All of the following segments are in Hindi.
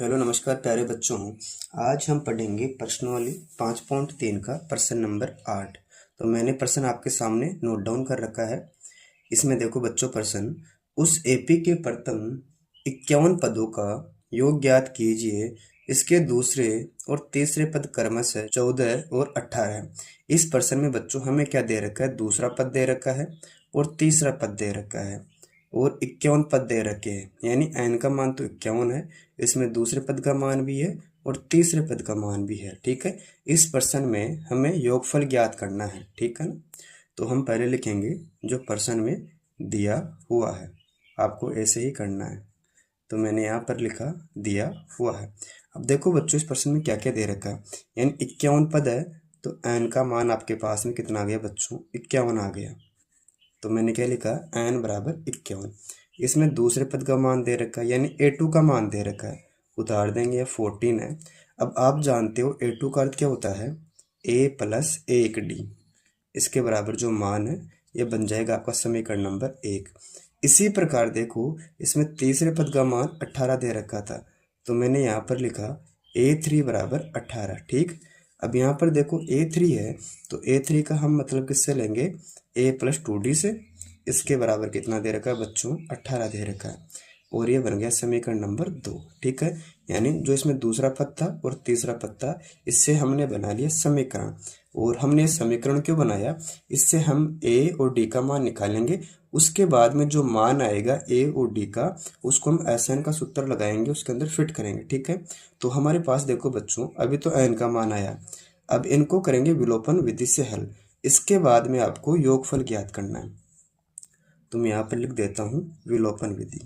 हेलो नमस्कार प्यारे बच्चों। आज हम पढ़ेंगे प्रश्नावली 5.3 का प्रश्न नंबर 8। तो मैंने प्रश्न आपके सामने नोट डाउन कर रखा है। इसमें देखो बच्चों, प्रश्न उस एपी के प्रथम 51 पदों का योग ज्ञात कीजिए। इसके दूसरे और तीसरे पद क्रमशः 14 और 18 है। इस प्रश्न में बच्चों हमें क्या दे रखा है? दूसरा पद दे रखा है और तीसरा पद दे रखा है और 51 पद दे रखे हैं, यानी n का मान तो 51 है। इसमें दूसरे पद का मान भी है और तीसरे पद का मान भी है। ठीक है, इस प्रश्न में हमें योगफल ज्ञात करना है। ठीक है ना, तो हम पहले लिखेंगे जो प्रश्न में दिया हुआ है, आपको ऐसे ही करना है। तो मैंने यहाँ पर लिखा दिया हुआ है। अब देखो बच्चों, इस प्रश्न में क्या क्या दे रखा है, यानी 51 पद है तो n का मान आपके पास में कितना आ गया बच्चों? 51 आ गया। तो मैंने क्या लिखा? n बराबर 51। इसमें दूसरे पद का मान दे रखा है, यानी a2 का मान दे रखा है, उतार देंगे, यह 14 है। अब आप जानते हो a2 का अर्थ क्या होता है? a plus 1d। इसके बराबर जो मान है यह बन जाएगा आपका समीकरण नंबर 1। इसी प्रकार देखो, इसमें तीसरे पद का मान 18 दे रखा था, तो मैंने यहाँ पर लिखा a3 बराबर 18। ठीक, अब यहाँ पर देखो a3 है तो a3 का हम मतलब किससे लेंगे? a प्लस 2d से। इसके बराबर कितना दे रखा है बच्चों? 18 दे रखा है, और ये बन गया समीकरण नंबर 2। ठीक है, यानी जो इसमें दूसरा पद था और तीसरा पद था, इससे हमने बना लिया समीकरण। और हमने समीकरण क्यों बनाया? इससे हम a और d का मान निकालेंगे, उसके बाद में जो मान आएगा a और d का, उसको हम SN का सूत्र लगाएंगे, उसके अंदर फिट करेंगे। ठीक है, तो हमारे पास देखो बच्चों, अभी तो n का मान आया, अब इनको करेंगे विलोपन विधि से हल। इसके बाद में आपको योगफल ज्ञात करना है। तो मैं यहाँ पर लिख देता हूँ विलोपन विधि।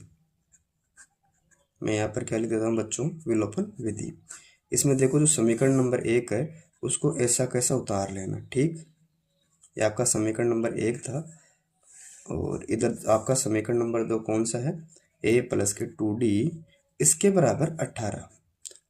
मैं यहाँ पर क्या लिख देता हूँ बच्चों? विलोपन विधि। इसमें देखो जो समीकरण नंबर 1 है उसको ऐसा कैसा उतार लेना। ठीक, ये आपका समीकरण नंबर 1 था, और इधर आपका समीकरण नंबर 2 कौन सा है? a प्लस के 2d इसके बराबर 18।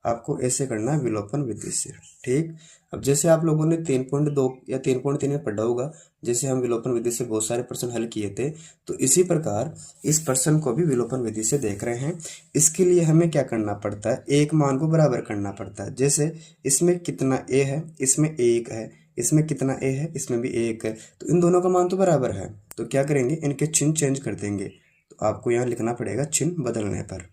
आपको ऐसे करना है विलोपन विधि से। ठीक, अब जैसे आप लोगों ने 3.2 या 3.3 में पढ़ा होगा, जैसे हम विलोपन विधि से बहुत सारे प्रश्न हल किए थे, तो इसी प्रकार इस प्रश्न को भी विलोपन विधि से देख रहे हैं। इसके लिए हमें क्या करना पड़ता है? एक मान को बराबर करना पड़ता है। जैसे इसमें कितना a है, इसमें 1 है, इसमें कितना a है, इसमें भी 1 है, तो इन दोनों का मान तो बराबर है। तो क्या करेंगे? इनके चिन्ह चेंज कर देंगे। तो आपको यहाँ लिखना पड़ेगा चिन्ह बदलने पर।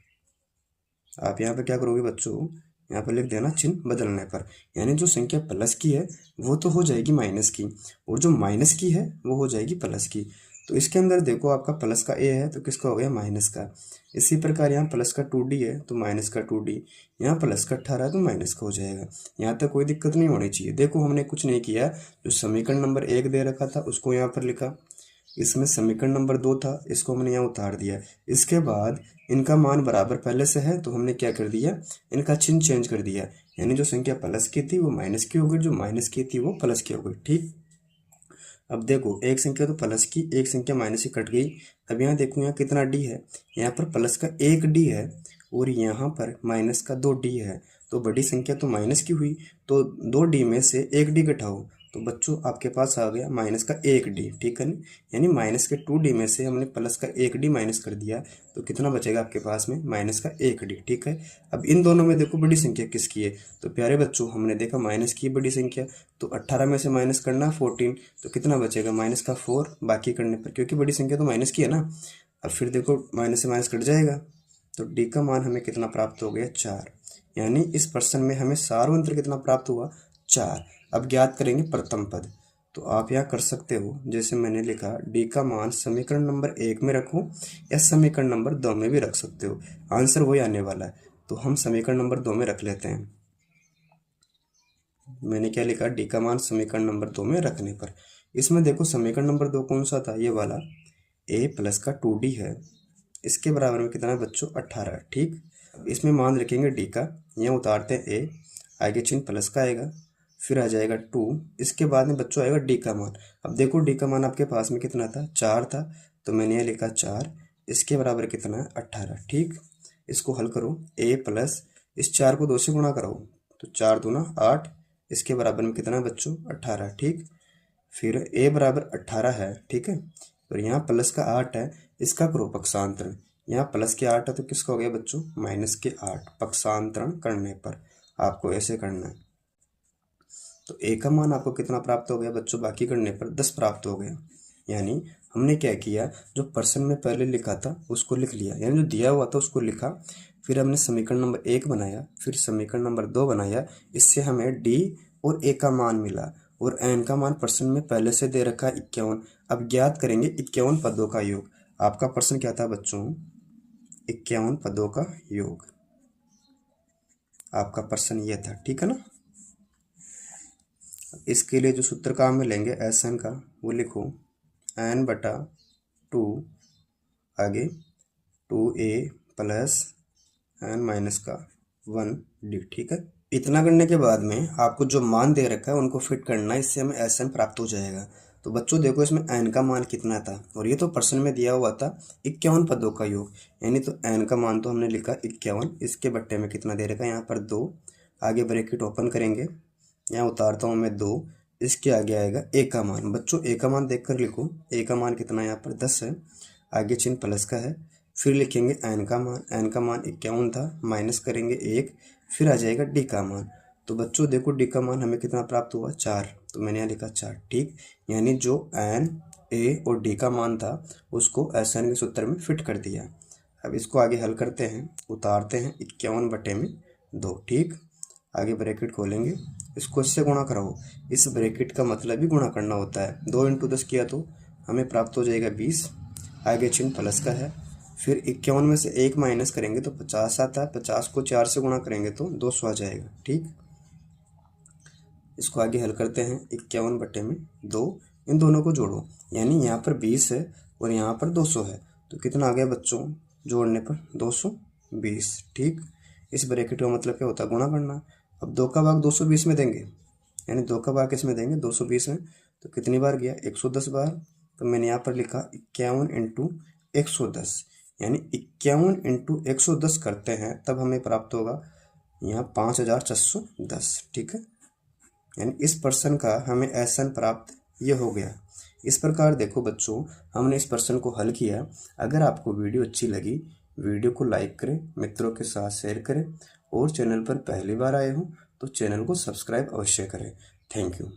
आप यहाँ पर क्या करोगे बच्चों? यहाँ पर लिख देना चिन्ह बदलने पर, यानी जो संख्या प्लस की है वो तो हो जाएगी माइनस की, और जो माइनस की है वो हो जाएगी प्लस की। तो इसके अंदर देखो आपका प्लस का a है तो किसका हो गया? माइनस का। इसी प्रकार यहाँ प्लस का 2d है तो माइनस का 2d, यहाँ प्लस का 18 है तो माइनस का हो जाएगा। यहाँ तक कोई दिक्कत नहीं होनी चाहिए। देखो हमने कुछ नहीं किया, जो समीकरण नंबर 1 दे रखा था उसको यहाँ पर लिखा, इसमें समीकरण नंबर 2 था, इसको हमने यहाँ उतार दिया। इसके बाद इनका मान बराबर पहले से है तो हमने क्या कर दिया? इनका चिन्ह चेंज कर दिया, यानी जो संख्या प्लस की थी वो माइनस की हो गई, जो माइनस की थी वो प्लस की हो गई। ठीक, अब देखो एक संख्या तो प्लस की, एक संख्या माइनस की कट गई। अब यहाँ देखो यहाँ कितना डी है, यहाँ पर प्लस का 1d है और यहाँ पर माइनस का 2d है, तो बड़ी संख्या तो माइनस की हुई, तो 2d में से 1d घटाओ, तो बच्चों आपके पास आ गया माइनस का 1d। ठीक है ना, यानी माइनस के 2d में से हमने प्लस का 1d माइनस कर दिया, तो कितना बचेगा आपके पास में? माइनस का 1d। ठीक है, अब इन दोनों में देखो बड़ी संख्या किसकी है? तो प्यारे बच्चों हमने देखा माइनस की बड़ी संख्या, तो 18 में से माइनस करना 14, तो कितना बचेगा? माइनस का 4 बाकी करने पर, क्योंकि बड़ी संख्या तो माइनस की है ना। अब फिर देखो माइनस से माइनस कट जाएगा, तो डी का मान हमें कितना प्राप्त हो गया? 4। यानी इस प्रश्न में हमें सार्वंत्र कितना प्राप्त हुआ? 4। अब ज्ञात करेंगे प्रथम पद। तो आप यहाँ कर सकते हो, जैसे मैंने लिखा डी का मान समीकरण नंबर 1 में रखो या समीकरण नंबर 2 में भी रख सकते हो, आंसर वही आने वाला है। तो हम समीकरण नंबर 2 में रख लेते हैं। मैंने क्या लिखा? डी का मान समीकरण नंबर 2 में रखने पर। इसमें देखो समीकरण नंबर 2 कौन सा था? ये वाला, a प्लस का 2d है, इसके बराबर में कितना है बच्चों? 18। ठीक, इसमें मान रखेंगे डी का, यहाँ उतारते हैं a, आगे चिन्ह प्लस का आएगा, फिर आ जाएगा 2, इसके बाद में बच्चों आएगा डी का मान। अब देखो डी का मान आपके पास में कितना था? 4 था, तो मैंने यहाँ लिखा 4, इसके बराबर कितना है? 18। ठीक, इसको हल करो, a प्लस इस 4 को 2 से गुणा कराओ, तो 4 दूना 8, इसके बराबर में कितना है बच्चों? 18। ठीक, फिर a बराबर 18 है। ठीक है, और यहाँ प्लस का 8 है, इसका करो पक्षांतर, यहाँ प्लस के 8 है तो किसका हो गया बच्चों, माइनस के 8। पक्षांतरण करने पर आपको ऐसे करना है। तो ए का मान आपको कितना प्राप्त हो गया बच्चों, बाकी करने पर 10 प्राप्त हो गया। यानी हमने क्या किया, जो पर्सन में पहले लिखा था उसको लिख लिया, यानी जो दिया हुआ था उसको लिखा, फिर हमने समीकरण नंबर 1 बनाया, फिर समीकरण नंबर 2 बनाया। इससे हमें डी और ए का मान मिला और एन का मान पर्सन में पहले से दे रखा है 51। अब ज्ञात करेंगे 51 पदों का योग। आपका प्रश्न क्या था बच्चों, 51 पदों का योग आपका प्रश्न ये था, ठीक है ना। इसके लिए जो सूत्र काम में लेंगे एस एन का, वो लिखो एन बटा 2 आगे 2a प्लस एन माइनस का 1d, ठीक है। इतना करने के बाद में आपको जो मान दे रखा है उनको फिट करना है, इससे हमें एस एन प्राप्त हो जाएगा। तो बच्चों देखो इसमें एन का मान कितना था, और ये तो प्रश्न में दिया हुआ था 51 पदों का योग, यानी तो एन का मान तो हमने लिखा 51, इसके बट्टे में कितना दे रखा है यहाँ पर 2, आगे ब्रैकेट ओपन करेंगे, यहाँ उतारता हूँ मैं 2, इसके आगे आएगा ए का मान। बच्चों ए का मान देखकर लिखो, ए का मान कितना है यहाँ पर 10 है, आगे चिन्ह प्लस का है, फिर लिखेंगे एन का मान, एन का मान 51 था, माइनस करेंगे 1, फिर आ जाएगा डी का मान। तो बच्चों देखो डी का मान हमें कितना प्राप्त हुआ 4, तो मैंने यहाँ लिखा 4, ठीक। यानी जो एन ए और डी का मान था उसको एस एन के सूत्र में फिट कर दिया। अब इसको आगे हल करते हैं, उतारते हैं 51 बटे में 2, ठीक। आगे ब्रैकेट खोलेंगे, इसको इससे गुणा कराओ, इस ब्रैकेट का मतलब ही गुणा करना होता है। 2 × 10 किया तो हमें प्राप्त हो जाएगा 20, आगे चिन्ह प्लस का है, फिर 51 में से 1 माइनस करेंगे तो 50 आता है, 50 को 4 से गुणा करेंगे तो 200 आ जाएगा, ठीक। इसको आगे हल करते हैं, 51 बटे में 2, इन दोनों को जोड़ो, यानी यहाँ पर 20 है और यहाँ पर 200 है, तो कितना आ गया बच्चों, जोड़ने पर 220, ठीक। इस ब्रैकेट का मतलब क्या होता है, गुणा करना। अब 2 का भाग 220 में देंगे, यानी 2 का भाग किस में देंगे, 220 में, तो कितनी बार गया, 110 बार। तो मैंने यहाँ पर लिखा 51 × 110, यानी 51 × 110 करते हैं तब हमें प्राप्त होगा यहाँ 5410, ठीक है। यानी इस प्रश्न का हमें एस एन प्राप्त ये हो गया। इस प्रकार देखो बच्चों हमने इस प्रश्न को हल किया। अगर आपको वीडियो अच्छी लगी, वीडियो को लाइक करें, मित्रों के साथ शेयर करें, और चैनल पर पहली बार आए हो तो चैनल को सब्सक्राइब अवश्य करें। Thank you.